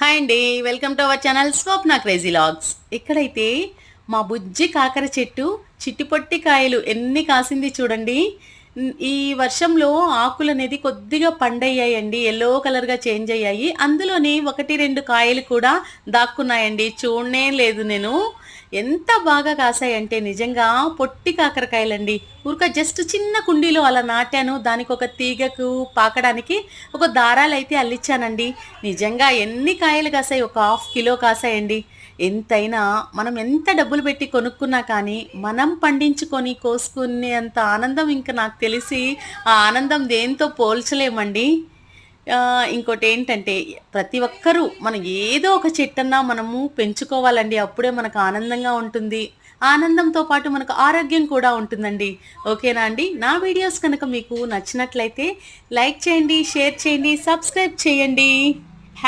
Hi అండి. Welcome to our channel Swapna crazy logs. ఇక్కడైతే మా బుజ్జి కాకర చెట్టు చిట్టి పొట్టి కాయలు ఎన్ని కాసింది చూడండి. ఈ వర్షంలో ఆకులనేది కొద్దిగా పండయ్యాయండి. యెల్లో కలర్‌గా చేంజ్ అయ్యాయి. అందులోని 1, 2 కాయలు కూడా దాక్కున్నాయండి. చూడనే లేదు నేను. ఎంత బాగా కాసాయంటే నిజంగా పొట్టి కాకరకాయలండి. జస్ట్ చిన్న కుండీలో అలా నాటాను. దానికొక తీగకు పాకడానికి ఒక దారాలైతే అల్లిచ్చానండి. నిజంగా ఎన్ని కాయలు కాసాయి, ఒక హాఫ్ కిలో కాసాయండి. ఎంతైనా మనం ఎంత డబ్బులు పెట్టి కొనుక్కున్నా కానీ, మనం పండించుకొని కోసుకునేంత ఆనందం ఇంక నాకు తెలిసి ఆ ఆనందం దేనితో పోల్చలేమండి. ఇంకోటేంటంటే ప్రతి ఒక్కరూ మనం ఏదో ఒక చెట్టన్నా మనము పెంచుకోవాలండి. అప్పుడే మనకు ఆనందంగా ఉంటుంది. ఆనందంతో పాటు మనకు ఆరోగ్యం కూడా ఉంటుందండి. ఓకేనా అండి? నా వీడియోస్ కనుక మీకు నచ్చినట్లయితే లైక్ చేయండి, షేర్ చేయండి, సబ్స్క్రైబ్ చేయండి.